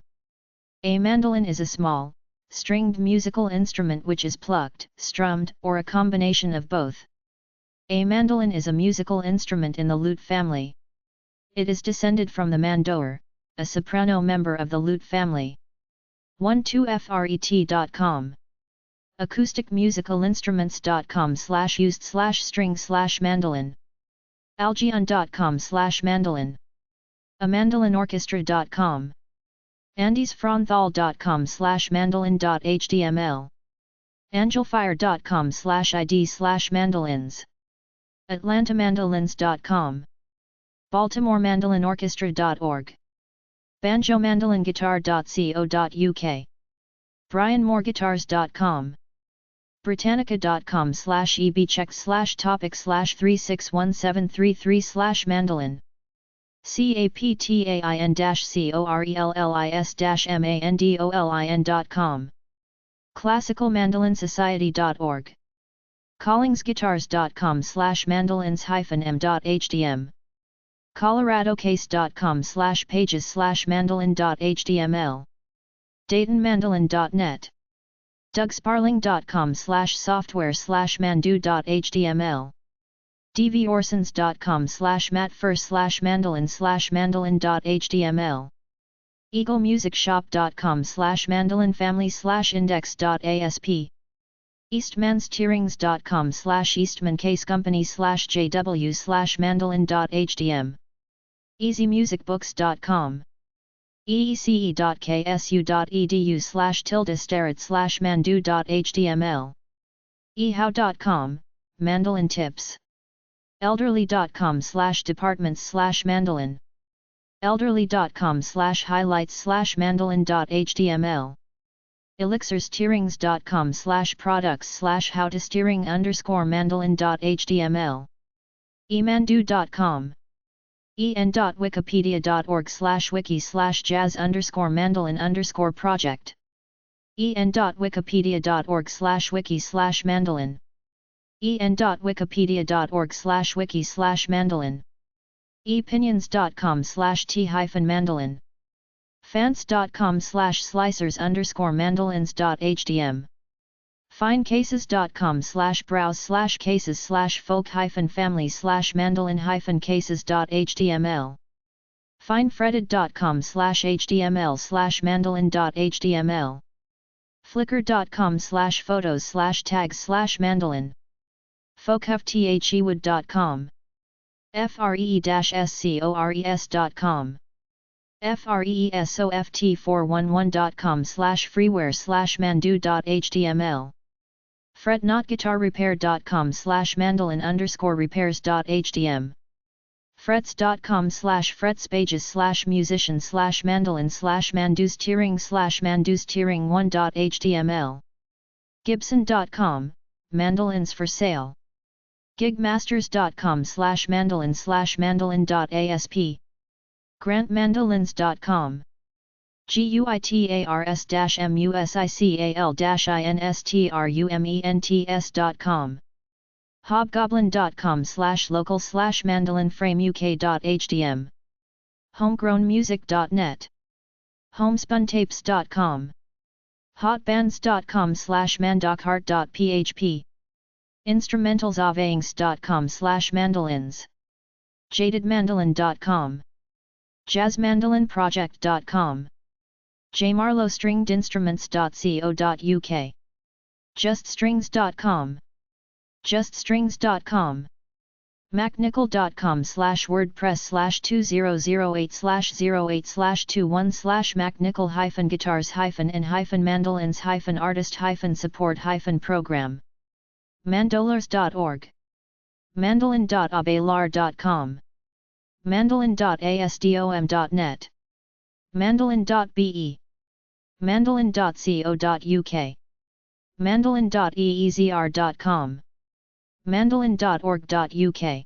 A mandolin is a small, stringed musical instrument which is plucked, strummed, or a combination of both. A mandolin is a musical instrument in the lute family. It is descended from the mandoor, a soprano member of the lute family. 12fret.com. acousticmusicalinstruments.com/used/string/mandolin. algion.com/mandolin. amandolinorchestra.com. andesfronthal.com/mandolin.html. angelfire.com/id/mandolins. atlantamandolins.com. baltimoremandolinorchestra.org. banjomandolinguitar.co.uk. brianmooreguitars.com. britannica.com/ebcheck/topic/3617333/mandolin. captain-corellis-mandolin.com. classicalmandolinsociety.org. collingsguitars.com/mandolins-m.htm. coloradocase.com/pages/mandolin.html. daytonmandolin.net. dougsparling.com/software/mandu.html. dvorsons.com/matfir/mandolin/mandolin.html. eaglemusicshop.com/mandolinfamily/index.asp eastmansteerings.com/eastmancasecompany/jw/mandolin.hdm easymusicbooks.com eece.ksu.edu/tilde-sterid/mandu.html ehow.com, mandolin tips elderly.com/departments/mandolin elderly.com/highlights/mandolin.html elixirsteerings.com/howtosteering_mandolin.html emandu.com en.wikipedia.org/wiki/jazz_mandolin_project en.wikipedia.org/wiki/mandolin en.wikipedia.org/wiki/mandolin epinions.com/t-mandolin fans.com/slicers_mandolins.hdm findcases.com/browse/cases/folk-family/mandolin-cases.html findfretted.com/html/mandolin.html flickr.com/photos/tags/mandolin folkhavthewood.com free-scores.com freesoft411.com/freeware/mandu.html fretnotguitarrepair.com/mandolin_repairs.htm frets.com/fretspages/musician/mandolin/mandusteering/mandusteering1.html gibson.com, mandolins for sale gigmasters.com/mandolin/mandolin.asp grantmandolins.com guitars-musical-instruments.com hobgoblin.com/local/mandolin-frame-uk.hdm homegrownmusic.net homespuntapes.com hotbands.com/mandockhart.php instrumentalsofangst.com/mandolins jadedmandolin.com jazzmandolinproject.com jmarlowstringedinstruments.co.uk juststrings.com juststrings.com macnickel.com/wordpress/2008/08/macnickel-guitars-and-mandolins-artist-support-support-program mandolars.org mandolin.abelar.com mandolin.asdom.net mandolin.be mandolin.co.uk mandolin.eezr.com mandolin.org.uk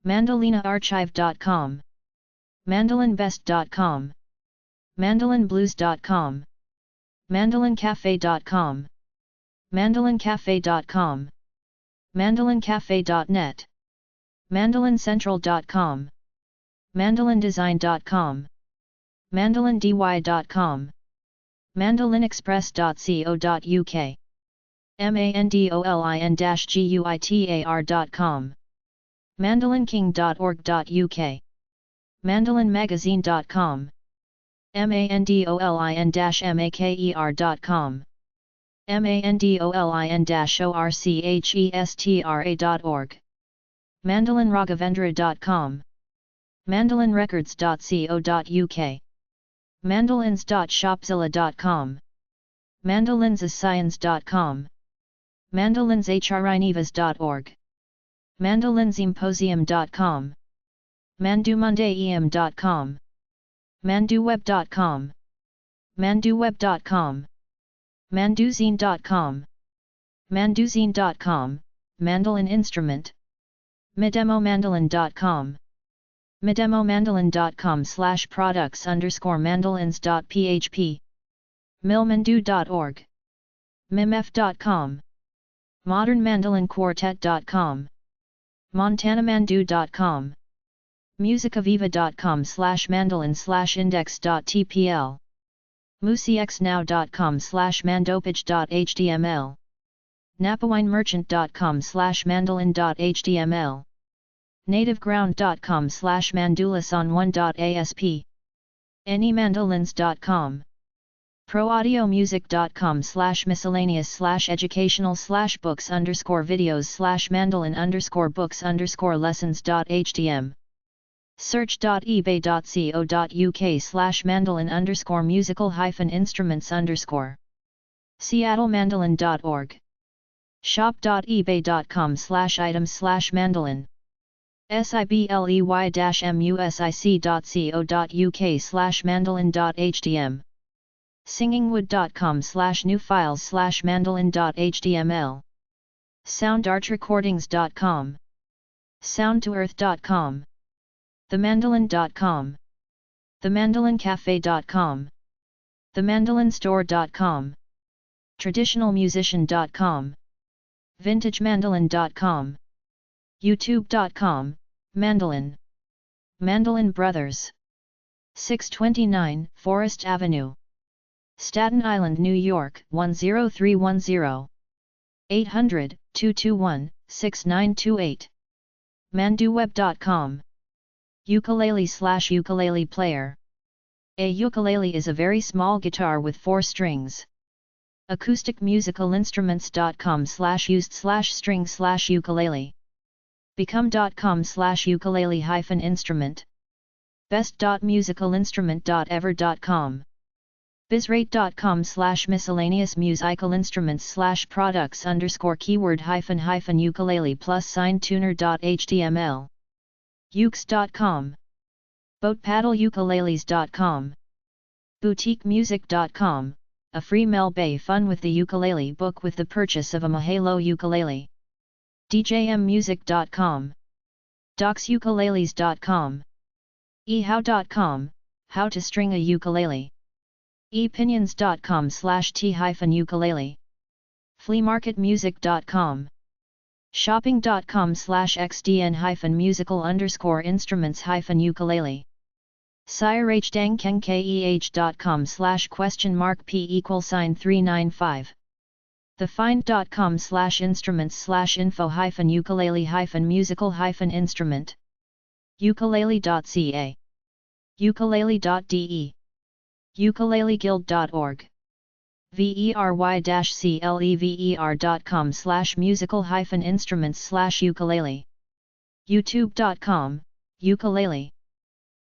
mandolinaarchive.com mandolinbest.com mandolinblues.com mandolincafe.com mandolincafe.com mandolincafe.net mandolincentral.com mandolindesign.com mandolindy.com mandolinexpress.co.uk mandolin-guitar.com mandolinking.org.uk mandolinmagazine.com mandolin-maker.com mandolin-orchestra.org mandolinraghavendra.com mandolinrecords.co.uk mandolins.shopzilla.com mandolinsascience.com mandolinshrnivas.org mandolinsimposium.com mandumondeim.com manduweb.com manduweb.com manduzine.com manduzine.com mandolin instrument midemomandolin.com midemomandolin.com/products_mandolins.php milmandu.org mimf.com modernmandolinquartet.com montanamandu.com musicaviva.com/mandolin/index.tpl musicxnow.com/mandopage.html napawinemerchant.com/mandolin.html nativeground.com/mandulison1.asp Anymandolins.com. proaudiomusic.com/miscellaneous/educational/books_videos/mandolin_books_lessons.htm. search.ebay.co.uk/mandolin_musical-instruments_. seattlemandolin.org. shop.ebay.com/items/mandolin. sibley-music.co.uk/mandolin.htm. singingwood.com/newfiles/mandolin.html. soundartrecordings.com. soundtoearth.com. themandolin.com. themandolincafe.com. themandolinstore.com. traditionalmusician.com. vintagemandolin.com. youtube.com, Mandolin. Mandolin Brothers. 629 Forest Avenue, Staten Island, New York 10310. 800-221-6928. manduweb.com. Ukulele/ukulele player. A ukulele is a very small guitar with 4 strings. acousticmusicalinstruments.com/used/string/ukulele. become.com/ukulele-instrument. best.musicalinstrument.ever.com. bizrate.com/miscellaneous-musicalinstruments/products_keyword-ukulele +tuner.html. ukes.com. boatpaddleukuleles.com. boutiquemusic.com, a free Melbay fun with the ukulele book with the purchase of a Mahalo ukulele. djmmusic.com. docsukuleles.com. ehow.com, how to string a ukulele. epinions.com/t-ukulele. fleamarketmusic.com. shopping.com/xdn-musical_instruments-ukulele. sirehdangkengkeh.com/?p=395. thefind.com/instruments/info-ukulele-musical-instrument. ukulele.ca. ukulele.de. ukuleleguild.org. very-clever.com/musical-instruments/ukulele. youtube.com, ukulele.